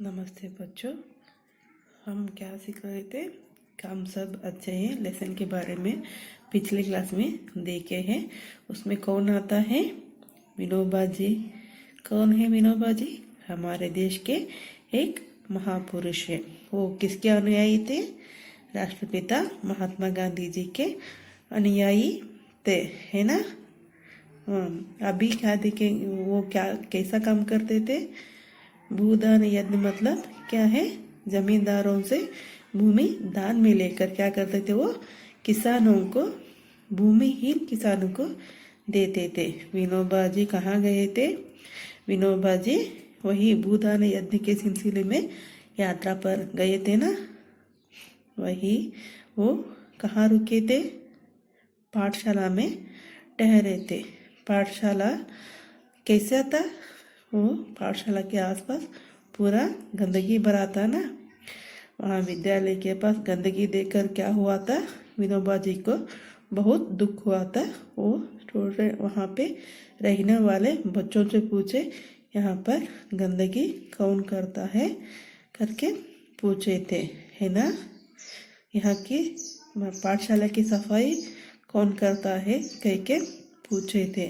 नमस्ते बच्चों। हम क्या सीख रहे थे? हम सब अच्छे हैं लेसन के बारे में पिछले क्लास में देखे हैं। उसमें कौन आता है? विनोबा जी। कौन है विनोबा जी? हमारे देश के एक महापुरुष है। वो किसके अनुयायी थे? राष्ट्रपिता महात्मा गांधी जी के अनुयायी थे, है ना। अभी क्या देखेंगे, वो क्या कैसा काम करते थे? भूदान यज्ञ मतलब क्या है? जमींदारों से भूमि दान में लेकर क्या करते थे? वो किसानों को, भूमिहीन किसानों को देते थे। विनोबा जी कहाँ गए थे? विनोबा जी वही भूदान यज्ञ के सिलसिले में यात्रा पर गए थे ना। वही वो कहाँ रुके थे? पाठशाला में ठहरे थे। पाठशाला कैसा था? वो पाठशाला के आसपास पूरा गंदगी भरा था ना। वहाँ विद्यालय के पास गंदगी देखकर क्या हुआ था? विनोबा जी को बहुत दुख हुआ था। वो थोड़े वहाँ पे रहने वाले बच्चों से पूछे, यहाँ पर गंदगी कौन करता है करके पूछे थे, है ना। यहाँ की पाठशाला की सफाई कौन करता है कह के पूछे थे।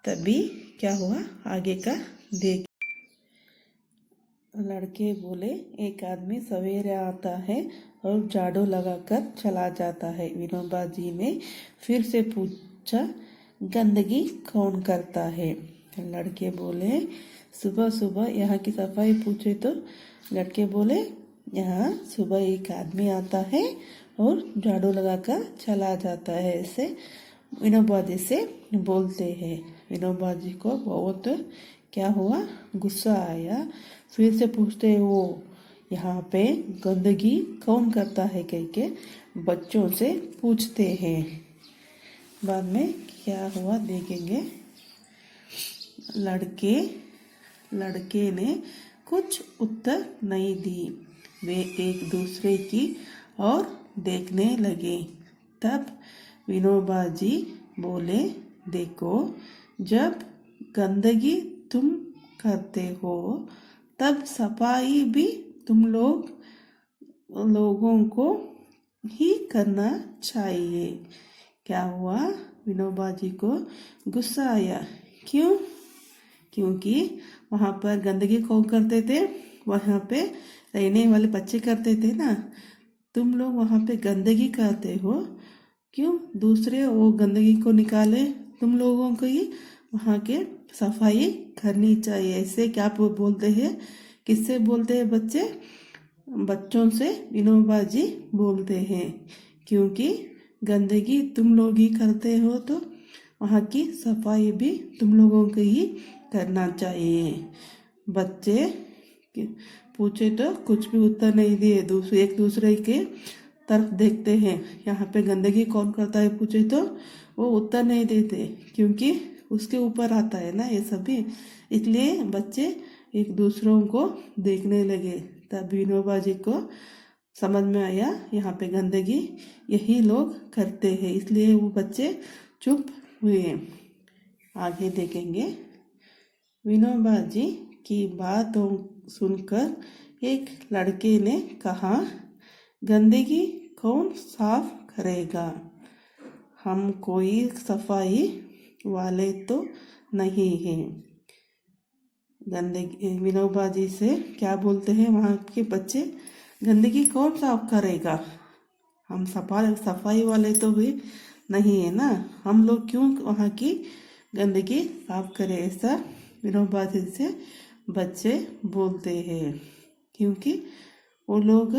तभी क्या हुआ आगे का देख। लड़के बोले, एक आदमी सवेरे आता है और झाड़ू लगाकर चला जाता है। विनोबा जी ने फिर से पूछा, गंदगी कौन करता है? लड़के बोले, सुबह सुबह यहाँ की सफाई पूछे तो लड़के बोले, यहाँ सुबह एक आदमी आता है और झाड़ू लगाकर चला जाता है। ऐसे विनोबा जी से बोलते हैं। विनोबा जी को बहुत क्या हुआ? गुस्सा आया। फिर से पूछते हैं वो, यहाँ पे गंदगी कौन करता है कह के बच्चों से पूछते हैं। बाद में क्या हुआ देखेंगे। लड़के ने कुछ उत्तर नहीं दी। वे एक दूसरे की और देखने लगे। तब विनोबा जी बोले, देखो, जब गंदगी तुम करते हो तब सफाई भी तुम लोगों को ही करना चाहिए। क्या हुआ? विनोबा जी को गुस्सा आया। क्यों? क्योंकि वहाँ पर गंदगी कौन करते थे? वहाँ पे रहने वाले बच्चे करते थे ना। तुम लोग वहाँ पे गंदगी करते हो, क्यों दूसरे वो गंदगी को निकाले? तुम लोगों को ही वहाँ के सफाई करनी चाहिए। ऐसे क्या बोलते हैं? किससे बोलते हैं बच्चे? बच्चों से विनोबा जी बोलते हैं। क्योंकि गंदगी तुम लोग ही करते हो तो वहाँ की सफाई भी तुम लोगों को ही करना चाहिए। बच्चे पूछे तो कुछ भी उत्तर नहीं दिए। एक दूसरे के तरफ देखते हैं। यहाँ पे गंदगी कौन करता है पूछे तो वो उत्तर नहीं देते, क्योंकि उसके ऊपर आता है ना ये सभी। इसलिए बच्चे एक दूसरों को देखने लगे। तब विनोबा जी को समझ में आया, यहाँ पे गंदगी यही लोग करते हैं। इसलिए वो बच्चे चुप हुए। आगे देखेंगे। विनोबा जी की बातों सुनकर एक लड़के ने कहा, गंदगी कौन साफ करेगा? हम कोई सफाई वाले तो नहीं हैं। गंदगी विनोबा जी से क्या बोलते हैं वहाँ के बच्चे? गंदगी कौन साफ करेगा? हम सफाई वाले तो भी नहीं है ना। हम लोग क्यों वहाँ की गंदगी साफ करें? ऐसा विनोबा जी से बच्चे बोलते हैं, क्योंकि वो लोग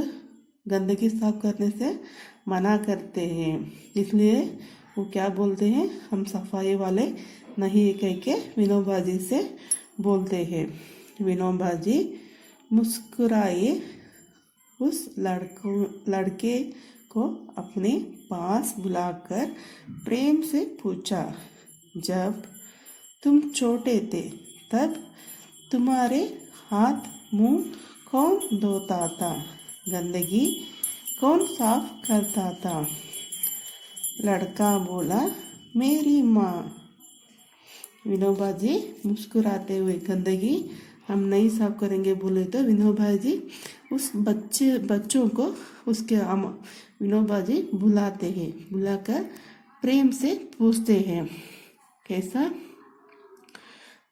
गंदगी साफ करने से मना करते हैं। इसलिए वो क्या बोलते हैं? हम सफाई वाले नहीं कह के विनोबा जी से बोलते हैं। विनोबा जी मुस्कुराए। उस लड़के को अपने पास बुलाकर प्रेम से पूछा, जब तुम छोटे थे तब तुम्हारे हाथ मुंह कौन धोता था? गंदगी कौन साफ करता था? लड़का बोला, मेरी माँ। विनोबा जी मुस्कुराते हुए गंदगी हम नहीं साफ करेंगे बोले तो विनोबा जी उस बच्चों को उसके विनोबा जी बुलाते हैं, बुलाकर प्रेम से पूछते हैं, कैसा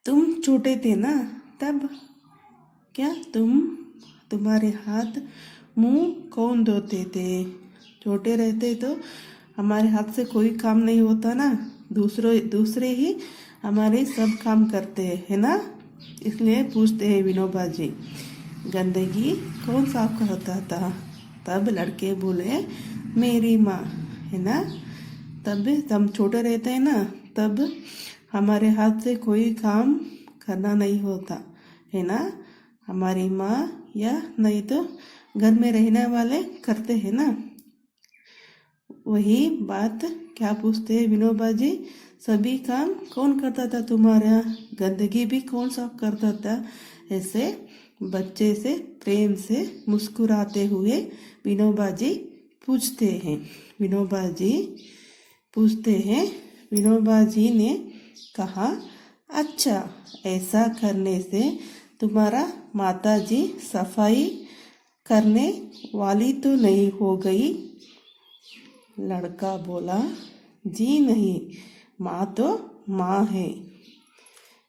तुम छोटे थे ना तब क्या तुम्हारे हाथ मुंह कौन धोते थे? छोटे रहते तो हमारे हाथ से कोई काम नहीं होता ना, दूसरे ही हमारे सब काम करते हैं, है ना। इसलिए पूछते हैं विनोबा जी, गंदगी कौन साफ करता था? तब लड़के बोले मेरी माँ, है ना। तब हम छोटे रहते हैं ना, तब हमारे हाथ से कोई काम करना नहीं होता, है ना। हमारी माँ या नहीं तो घर में रहने वाले करते हैं ना। वही बात क्या पूछते हैं विनोबा जी, सभी काम कौन करता था तुम्हारा? गंदगी भी कौन साफ करता था? ऐसे बच्चे से प्रेम से मुस्कुराते हुए विनोबा जी पूछते हैं। विनोबा जी पूछते हैं, विनोबा जी ने कहा, अच्छा ऐसा करने से तुम्हारा माता जी सफाई करने वाली तो नहीं हो गई? लड़का बोला, जी नहीं, माँ तो माँ है।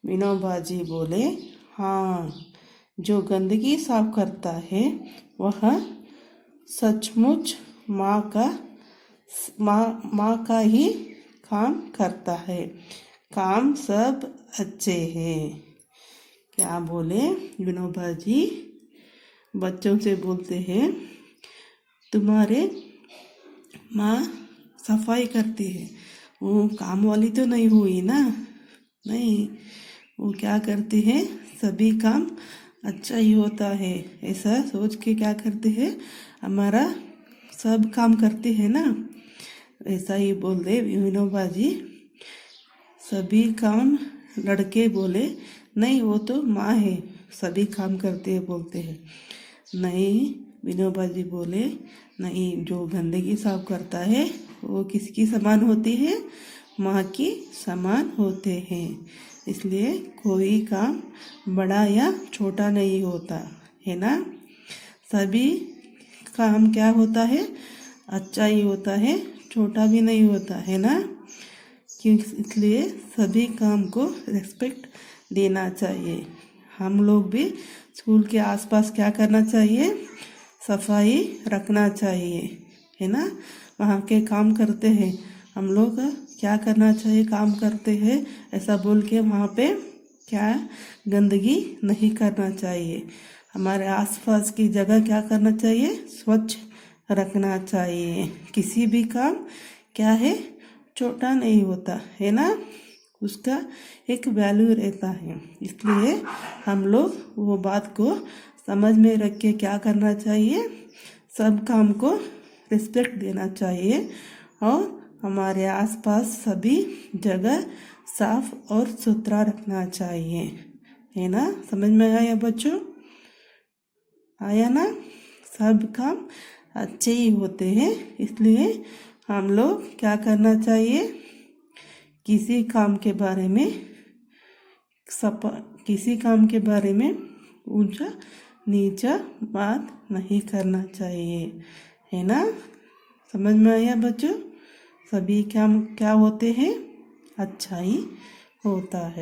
विनोबा जी बोले, हाँ, जो गंदगी साफ करता है वह सचमुच माँ का ही काम करता है। काम सब अच्छे हैं। क्या बोले विनोबा जी? बच्चों से बोलते हैं, तुम्हारे माँ सफाई करती है, वो काम वाली तो नहीं हुई ना। नहीं, वो क्या करती है, सभी काम अच्छा ही होता है, ऐसा सोच के क्या करते हैं, हमारा सब काम करते हैं ना। ऐसा ही बोल दे विनोबा जी। सभी काम लड़के बोले, नहीं वो तो माँ है, सभी काम करते हैं बोलते हैं। नहीं, विनोबा जी बोले, नहीं, जो गंदगी साफ करता है वो किसकी समान होती है? माँ की समान होते हैं। इसलिए कोई काम बड़ा या छोटा नहीं होता, है ना। सभी काम क्या होता है, अच्छा ही होता है, छोटा भी नहीं होता, है ना। इसलिए सभी काम को रिस्पेक्ट देना चाहिए। हम लोग भी स्कूल के आसपास क्या करना चाहिए, सफाई रखना चाहिए, है ना। वहाँ के काम करते हैं, हम लोग क्या करना चाहिए, काम करते हैं ऐसा बोल के वहाँ पे क्या गंदगी नहीं करना चाहिए। हमारे आसपास की जगह क्या करना चाहिए, स्वच्छ रखना चाहिए। किसी भी काम क्या है, छोटा नहीं होता, है ना, उसका एक वैल्यू रहता है। इसलिए हम लोग वो बात को समझ में रख के क्या करना चाहिए, सब काम को रिस्पेक्ट देना चाहिए और हमारे आसपास सभी जगह साफ और सुथरा रखना चाहिए, है ना। समझ में आया बच्चों? आया ना। सब काम अच्छे ही होते हैं, इसलिए हम लोग क्या करना चाहिए, किसी काम के बारे में ऊंचा नीचा बात नहीं करना चाहिए, है ना। समझ में आया बच्चों? सभी काम क्या होते हैं, अच्छा ही होता है।